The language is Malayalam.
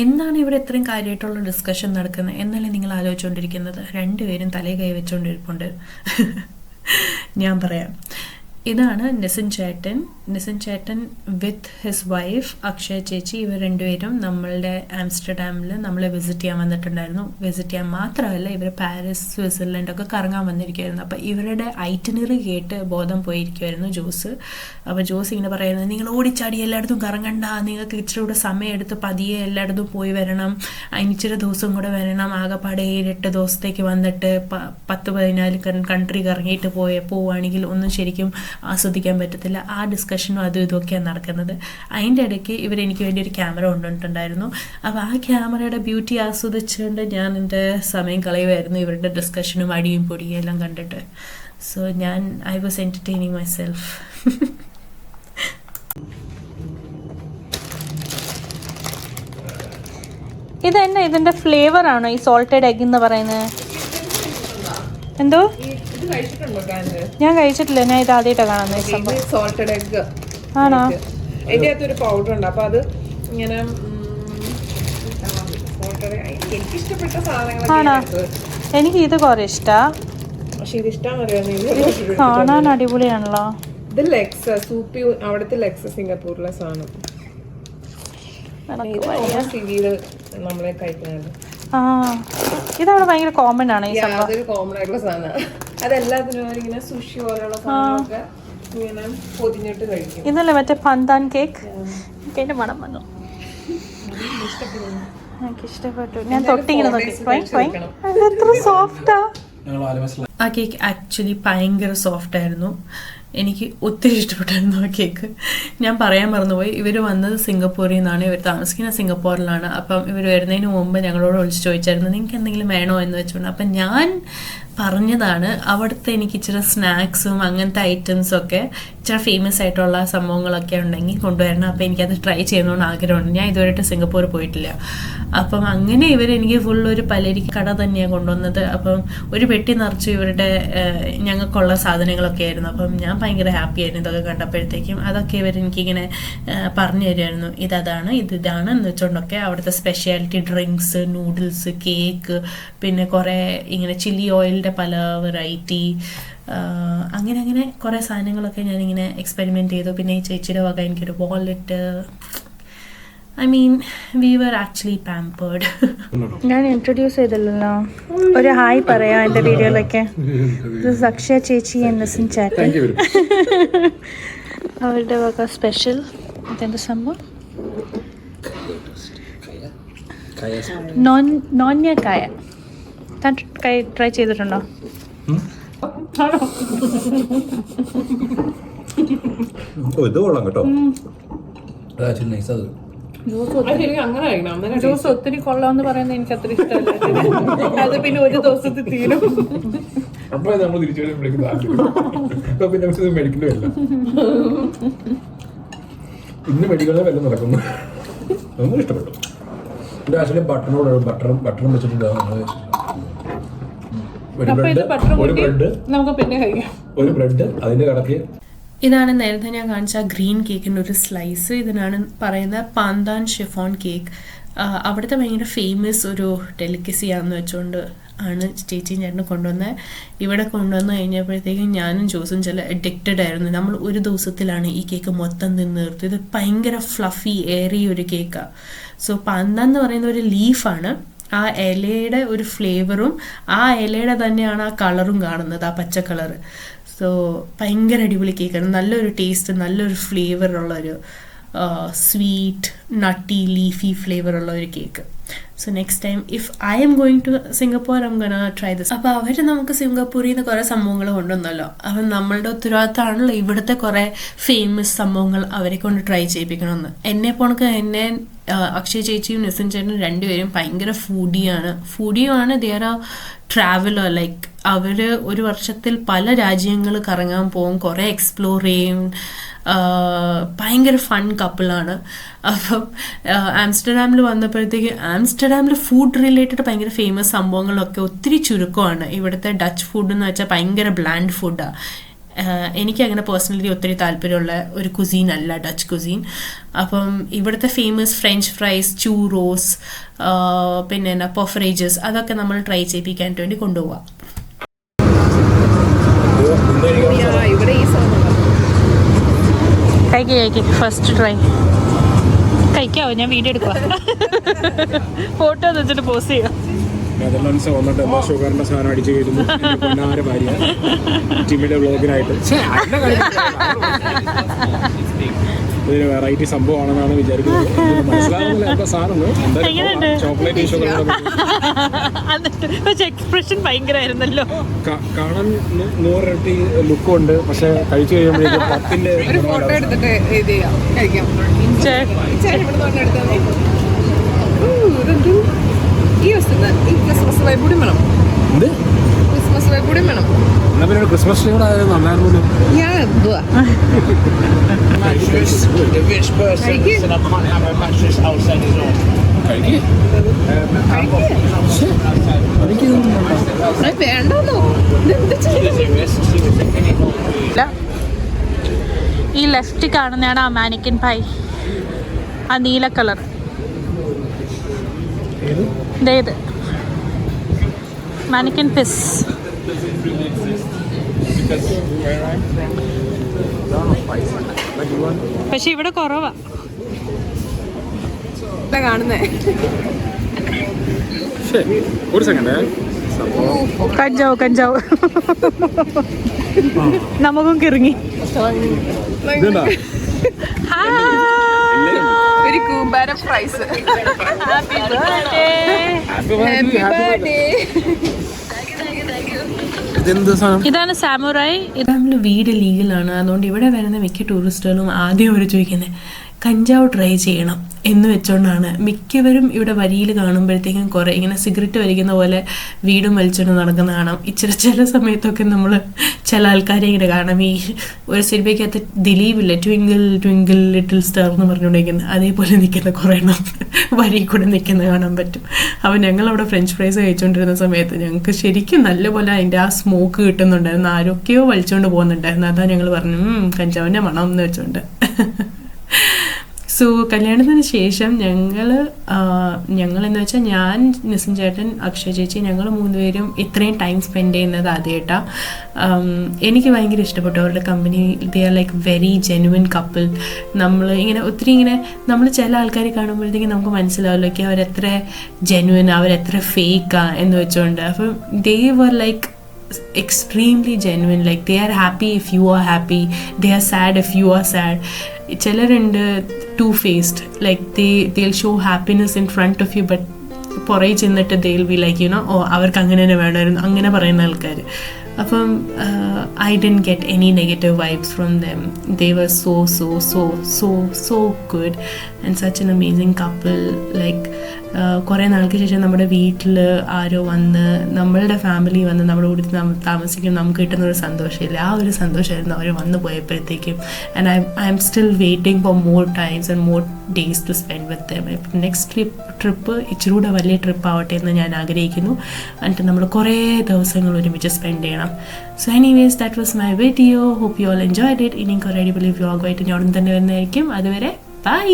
എന്താണ് ഇവിടെ ഇത്രയും കാര്യമായിട്ടുള്ള ഡിസ്കഷൻ നടക്കുന്നത് എന്നല്ലേ നിങ്ങൾ ആലോചിച്ചുകൊണ്ടിരിക്കുന്നത്? രണ്ടുപേരും തലയിൽ കൈ വെച്ചുകൊണ്ടിരിപ്പുണ്ട്. ഞാൻ പറയാം. ഇതാണ് നിസിൻ ചേട്ടൻ വിത്ത് ഹിസ് വൈഫ് അക്ഷയ ചേച്ചി. ഇവർ രണ്ടുപേരും നമ്മളുടെ ആംസ്റ്റർഡാമിൽ നമ്മളെ വിസിറ്റ് ചെയ്യാൻ വന്നിട്ടുണ്ടായിരുന്നു. വിസിറ്റ് ചെയ്യാൻ മാത്രമല്ല, ഇവർ പാരീസ്, സ്വിറ്റ്സർലൻഡൊക്കെ കറങ്ങാൻ വന്നിരിക്കുമായിരുന്നു. അപ്പോൾ ഇവരുടെ ഐറ്റിനറി കേട്ട് ബോധം പോയിരിക്കുമായിരുന്നു ജോസ്. അപ്പോൾ ജോസ് ഇങ്ങനെ പറയുന്നത്, നിങ്ങൾ ഓടിച്ചാടി എല്ലായിടത്തും കറങ്ങണ്ട, നിങ്ങൾക്ക് ഇച്ചിരി കൂടെ സമയം എടുത്ത് പതിയെ എല്ലായിടത്തും പോയി വരണം, ഇച്ചിരി ദിവസം കൂടെ വരണം, ആകെപ്പാടെ 7-8 ദിവസത്തേക്ക് വന്നിട്ട് 10-14 കൺട്രി കറങ്ങിയിട്ട് പോവുകയാണെങ്കിൽ ഒന്നും ശരിക്കും ആസ്വദിക്കാൻ പറ്റത്തില്ല. ആ ഡിസ്കഷനും അതും ഇതൊക്കെയാണ് നടക്കുന്നത്. അതിൻ്റെ ഇടയ്ക്ക് ഇവരെനിക്ക് വേണ്ടി ഒരു ക്യാമറ കൊണ്ടുവന്നിട്ടുണ്ടായിരുന്നു. അപ്പോൾ ആ ക്യാമറയുടെ ബ്യൂട്ടി ആസ്വദിച്ചുകൊണ്ട് ഞാൻ എൻ്റെ സമയം കളയുമായിരുന്നു ഇവരുടെ ഡിസ്കഷനും അടിയും പൊടിയും എല്ലാം കണ്ടിട്ട്. So I was entertaining my self. ഇത് തന്നെ ഇതിൻ്റെ ഫ്ലേവർ ആണോ ഈ സോൾട്ടഡ് എഗ് എന്ന് പറയുന്നത്? എന്തോ ഞാൻ കഴിച്ചിട്ടില്ല, ഞാൻ ഇത് ആദ്യമായിട്ടാണ് കാണുന്നത്. സോൾട്ടഡ് എഗ് ആണോ? അതിൻ്റെ അകത്തൊരു പൗഡർ ഉണ്ട്. അപ്പൊ അത് ഇങ്ങനെ എനിക്കിഷ്ടപ്പെട്ട ആണോ? എനിക്ക് ഇത് കുറെ ഇഷ്ടാ. പക്ഷെ ഇത് ഇഷ്ടം കാണാൻ അടിപൊളിയാണല്ലോ. ഇത് ലെക്സ് സൂപ്പി, അവിടുത്തെ ലെക്സ് സിംഗപ്പൂരിലെ സാധനം. നമ്മളെ കഴിക്കുന്നത് ഇതവിടെ ഭയങ്കര കോമൺ ആണ് ഈ സംഭവം. അതൊരു കോമൺ ആയിട്ടുള്ള സാധനമാണ്. അതെല്ലാത്തിനും ഇങ്ങനെ സുഷി പോലുള്ള സാധനങ്ങളൊക്കെ ഇങ്ങനെ പൊതിഞ്ഞിട്ട് കഴിക്കും. ഇതല്ലേ മറ്റേ പന്താൻ കേക്ക്? എനിക്ക് അതിന്റെ മണം വന്നു, എനിക്ക് ഇഷ്ടപ്പെട്ടു. ഞാൻ തൊട്ടിങ്ങനെ നോക്കി, എത്ര സോഫ്റ്റാ. ആ കേക്ക് ആക്ച്വലി ഭയങ്കര സോഫ്റ്റ് ആയിരുന്നു. എനിക്ക് ഒത്തിരി ഇഷ്ടപ്പെട്ടായിരുന്നു ആ കേക്ക്. ഞാൻ പറയാൻ മറന്നുപോയി, ഇവർ വന്നത് സിംഗപ്പൂരിൽ നിന്നാണ്. ഇവർ താമസിക്കുന്ന സിംഗപ്പൂരിലാണ്. അപ്പം ഇവർ വരുന്നതിന് മുമ്പ് ഞങ്ങളോട് വിളിച്ച് ചോദിച്ചായിരുന്നു നിങ്ങൾക്ക് എന്തെങ്കിലും വേണോ എന്ന് വെച്ചുകൊണ്ട്. അപ്പം ഞാൻ പറഞ്ഞതാണ് അവിടുത്തെ എനിക്ക് ഇച്ചിരി സ്നാക്സും അങ്ങനത്തെ ഐറ്റംസൊക്കെ ഇച്ചിരി ഫേമസ് ആയിട്ടുള്ള സംഭവങ്ങളൊക്കെ ഉണ്ടെങ്കിൽ കൊണ്ടുവരണം. അപ്പോൾ എനിക്കത് ട്രൈ ചെയ്യണമെന്ന് ആഗ്രഹമുണ്ട്. ഞാൻ ഇതുവരെയായിട്ട് സിംഗപ്പൂർ പോയിട്ടില്ല. അപ്പം അങ്ങനെ ഇവരെനിക്ക് ഫുൾ ഒരു പലരിക്ക് കട തന്നെയാണ് കൊണ്ടുവന്നത്. അപ്പം ഒരു പെട്ടി നിറച്ച് ഇവരുടെ ഞങ്ങൾക്കുള്ള സാധനങ്ങളൊക്കെ ആയിരുന്നു. അപ്പം ഞാൻ ഭയങ്കര ഹാപ്പി ആയിരുന്നു ഇതൊക്കെ കണ്ടപ്പോഴത്തേക്കും. അതൊക്കെ ഇവരെനിക്കിങ്ങനെ പറഞ്ഞു തരുമായിരുന്നു, ഇതാണ് ഇതാണ് എന്ന് വെച്ചുകൊണ്ടൊക്കെ. അവിടുത്തെ സ്പെഷ്യാലിറ്റി ഡ്രിങ്ക്സ്, നൂഡിൽസ്, കേക്ക്, പിന്നെ കുറേ ഇങ്ങനെ ചില്ലി ഓയിലിൻ്റെ പല വെറൈറ്റി, അങ്ങനെ കുറേ സാധനങ്ങളൊക്കെ ഞാനിങ്ങനെ എക്സ്പെരിമെൻറ്റ് ചെയ്തു. പിന്നെ ഈ ചേച്ചിയുടെ വക എനിക്കൊരു wallet. I mean we were actually pampered. ഞാൻ ഇൻട്രൊഡ്യൂസ് ചെയ്തില്ലല്ലോ, ഒരു ഹായ് പറയാം എൻ്റെ വീഡിയോയിലൊക്കെ. അക്ഷയ ചേച്ചി ആൻഡ് നിസിൻ ചേട്ടൻ, അവരുടെ വക സ്പെഷ്യൽ. ഇതെന്താ സംഭവം? നോന്യ കായ. താൻ ട്രൈ ചെയ്തിട്ടുണ്ടോ? ഇത് കൊള്ളാം കേട്ടോ. ജ്യൂസ് ഒത്തിരി കൊള്ളാമെന്ന് പറയുന്നത് എനിക്ക് അത്ര ഇഷ്ടമല്ല. അത് പിന്നെ ഒരു ദിവസത്തിൽ തീരും. ഇന്ന് മെഡിക്കലിന് വല്ല നടക്കുന്നു. ഒന്നും ഇഷ്ടപ്പെട്ടു. ഇത് ആക്ച്വലി ബട്ടറും വെച്ചിട്ടുണ്ട്. ഒരു ബ്രെഡ് അതിന്റെ കടക്ക്. ഇതാണ് നേരത്തെ ഞാൻ കാണിച്ച ഗ്രീൻ കേക്കിൻ്റെ ഒരു സ്ലൈസ്. ഇതിനാണ് പറയുന്ന പാന്താൻ ഷിഫോൺ കേക്ക്. അവിടുത്തെ ഭയങ്കര ഫേമസ് ഒരു ഡെലിക്കസിയാണെന്ന് വെച്ചുകൊണ്ട് ആണ് ചേച്ചിയും ചേട്ടനെ കൊണ്ടുവന്നത്. ഇവിടെ കൊണ്ടുവന്ന് കഴിഞ്ഞപ്പോഴത്തേക്കും ഞാനും ജോസും ചില അഡിക്റ്റഡ് ആയിരുന്നു. നമ്മൾ ഒരു ദിവസത്തിലാണ് ഈ കേക്ക് മൊത്തം തിന്ന് തീർത്തു. ഇത് ഭയങ്കര ഫ്ലഫി എയറി ഒരു കേക്കാണ്. സോ പാന്താൻ എന്ന് പറയുന്ന ഒരു ലീഫാണ്. ആ ഇലയുടെ ഒരു ഫ്ലേവറും ആ ഇലയുടെ തന്നെയാണ് ആ കളറും കാണുന്നത്, ആ പച്ച കളറ്. സോ ഭയങ്കര അടിപൊളി കേക്കാണ്. നല്ലൊരു ടേസ്റ്റ്, നല്ലൊരു ഫ്ലേവറുള്ളൊരു സ്വീറ്റ് നട്ടി ലീഫി ഫ്ലേവറുള്ള ഒരു cake. So next time if I'm going to Singapore I'm gonna try this. അപ്പോൾ അവർ നമുക്ക് സിംഗപ്പൂരിൽ നിന്ന് കുറേ സംഭവങ്ങൾ കൊണ്ടുവന്നല്ലോ. അപ്പം നമ്മളുടെ ഉത്തരവാദിത്തമാണല്ലോ ഇവിടുത്തെ കുറേ ഫേമസ് സംഭവങ്ങൾ അവരെ കൊണ്ട് ട്രൈ ചെയ്യിപ്പിക്കണമെന്ന്. എന്നെ അക്ഷയ് ചേച്ചിയും നിസിൻ ചേട്ടനും രണ്ടുപേരും ഭയങ്കര ഫൂഡിയാണ്. ദിയർ ആ ട്രാവലർ. ലൈക്ക് അവർ ഒരു വർഷത്തിൽ പല രാജ്യങ്ങൾ കറങ്ങാൻ പോകും, കുറേ എക്സ്പ്ലോർ ചെയ്യും. ഭയങ്കര ഫൺ കപ്പിളാണ്. അപ്പം ആംസ്റ്റർഡാമിൽ വന്നപ്പോഴത്തേക്ക് ആംസ്റ്റർഡാമിൽ ഫുഡ് റിലേറ്റഡ് ഭയങ്കര ഫേമസ് സംഭവങ്ങളൊക്കെ ഒത്തിരി ചുരുക്കമാണ്. ഇവിടുത്തെ ഡച്ച് ഫുഡ് എന്ന് വെച്ചാൽ ഭയങ്കര ബ്ലാൻഡ് ഫുഡാണ്. എനിക്കങ്ങനെ പേഴ്സണലി ഒത്തിരി താല്പര്യമുള്ള ഒരു കുസീൻ അല്ല ഡച്ച് കുസീൻ. അപ്പം ഇവിടുത്തെ ഫേമസ് ഫ്രഞ്ച് ഫ്രൈസ്, ചൂറോസ്, പിന്നെ എന്നാ പൊഫറേജസ്, അതൊക്കെ നമ്മൾ ട്രൈ ചെയ്യിപ്പിക്കാൻ വേണ്ടി കൊണ്ടുപോവാം. ഇവിടെ ഈ കഴിക്ക് ഫസ്റ്റ് ട്രൈ കഴിക്കാവോ? ഞാൻ വീഡിയോ എടുക്കുക, ഫോട്ടോ വെച്ചിട്ട് പോസ്റ്റ് ചെയ്യാം. നെതർലാൻഡ്സ് വന്നിട്ട് എന്താ ഷുഗറിന്റെ സാധനം അടിച്ചു കയറ്റുന്നു പൊന്നാര ഭാര്യ ജിമ്മിയുടെ വ്ളോഗിനായിട്ട്. ഇതൊരു വെറൈറ്റി സംഭവമാണെന്നാണ് വിചാരിക്കുന്നത്. മനസ്സിലാകുന്നില്ല എന്താ സാധനം. ചോക്ലേറ്റ് ഷുഗർ എക്സ്പ്രഷൻ ഭയങ്കരമായിരുന്നല്ലോ. കാണാൻ 100 ഇരട്ടി ലുക്കും ഉണ്ട്, പക്ഷെ കഴിച്ചു കഴിയുമ്പോഴേക്കും 10ന്റെ ഫോട്ടോ എടുത്തിട്ട് ഇത് ചെയ്യാം, കഴിക്കാം. ഈ ക്രിസ്മസ് വൈബ് കൂടി വേണം. ക്രിസ്മസ് വൈബ് കൂടി വേണം. എന്നാ പിന്നെ ക്രിസ്മസ് ട്രീ കൂടെ ആയത് നന്നായിരുന്നു. ഞാൻ എന്തുവാ വേണ്ടോ? ഈ ലെഫ്റ്റ് കാണുന്നതാണ് ആ മാനിക്കൻ പൈ, ആ നീല കളർ. ഇത് മാനിക്കൻ പിസ്. പക്ഷെ ഇവിടെ കുറവാ കാണുന്നേ. ഒരു സെക്കൻഡ്. കഞ്ചാവ് നമുക്കും കിറങ്ങി. ഒരു കൂമ്പാരം ഫ്രൈസ്. Happy birthday. ഇതാണ് സാമുറായി. നമ്മൾ വീട് ലീഗലാണ്, അതുകൊണ്ട് ഇവിടെ വരുന്ന മിക്ക ടൂറിസ്റ്റുകളും ആദ്യം അവർ ചോദിക്കുന്നത് കഞ്ചാവ് ട്രൈ ചെയ്യണം എന്ന് വെച്ചുകൊണ്ടാണ്. മിക്കവരും ഇവിടെ വരിയിൽ കാണുമ്പോഴത്തേക്കും കുറേ ഇങ്ങനെ സിഗരറ്റ് വലിക്കുന്ന പോലെ വീടും വലിച്ചുകൊണ്ട് നടക്കുന്ന കാണാം. ചില സമയത്തൊക്കെ നമ്മൾ ചില ആൾക്കാരെ ഇങ്ങനെ കാണാം. ഈ ഒരു സിനിമയ്ക്കകത്ത് ദിലീപില്ലേ, ട്വിങ്കിൾ ട്വിങ്കിൾ ലിറ്റിൽ സ്റ്റാർ എന്ന് പറഞ്ഞുകൊണ്ടിരിക്കുന്നത്, അതേപോലെ നിൽക്കുന്ന കുറേ എണ്ണം വരി കൂടെ നിൽക്കുന്ന കാണാൻ പറ്റും. അപ്പോൾ ഞങ്ങളവിടെ ഫ്രഞ്ച് ഫ്രൈസ് കഴിച്ചുകൊണ്ടിരുന്ന സമയത്ത് ഞങ്ങൾക്ക് ശരിക്കും നല്ലപോലെ അതിൻ്റെ ആ സ്മോക്ക് കിട്ടുന്നുണ്ടായിരുന്നു. ആരൊക്കെയോ വലിച്ചുകൊണ്ട് പോകുന്നുണ്ടായിരുന്നു. അതാ ഞങ്ങൾ പറഞ്ഞു കഞ്ചാവിൻ്റെ മണം എന്ന് വെച്ചുകൊണ്ട്. സോ കല്യാണത്തിന് ശേഷം ഞങ്ങളെന്ന് വെച്ചാൽ ഞാൻ, നിസിൻ ചേട്ടൻ, അക്ഷയ് ചേച്ചി, ഞങ്ങൾ 3 പേരും ഇത്രയും ടൈം സ്പെൻഡ് ചെയ്യുന്നത് ആദ്യമായിട്ടാണ്. എനിക്ക് ഭയങ്കര ഇഷ്ടപ്പെട്ടു അവരുടെ company. They are like very genuine couple. നമ്മൾ ഇങ്ങനെ ഒത്തിരി ഇങ്ങനെ നമ്മൾ ചില ആൾക്കാരെ കാണുമ്പോഴത്തേക്കും നമുക്ക് മനസ്സിലാവില്ലൊക്കെ അവരെത്ര ജെനുവിൻ, അവരെത്ര ഫേക്കാ എന്ന് വെച്ചുകൊണ്ട്. അപ്പം they were like extremely genuine, like they are happy if you are happy, they are sad if you are sad. ചിലരുണ്ട് two-faced, like they'll show happiness in front of you, but പുറകെ ചെന്നിട്ട് they'll be like, അവർക്ക് അങ്ങനെ തന്നെ വേണമായിരുന്നു, അങ്ങനെ പറയുന്ന ആൾക്കാർ. അപ്പം I didn't get any negative vibes from them. They were so good and such an amazing couple. Like കുറേ നാൾക്ക് ശേഷം നമ്മുടെ വീട്ടിൽ ആരോ വന്ന്, നമ്മളുടെ ഫാമിലി വന്ന് നമ്മുടെ കൂടെ താമസിക്കും, നമുക്ക് കിട്ടുന്നൊരു സന്തോഷമില്ല. ആ ഒരു സന്തോഷമായിരുന്നു അവർ വന്നു പോയപ്പോഴത്തേക്കും. And I am still waiting for more times and more days to spend with them. Next trip ഇച്ചിരി കൂടെ വലിയ ട്രിപ്പ് ആവട്ടെ എന്ന് ഞാൻ ആഗ്രഹിക്കുന്നു. എന്നിട്ട് നമ്മൾ കുറേ ദിവസങ്ങൾ ഒരുമിച്ച് സ്പെൻഡ് ചെയ്യണം. So anyways, that was my video. Hope you all enjoyed it. ഇനിയും കുറേ അടിപൊളി വ്ലോഗായിട്ട് ഞാൻ ഉടൻ തന്നെ വരുന്നതായിരിക്കും. അതുവരെ ബൈ.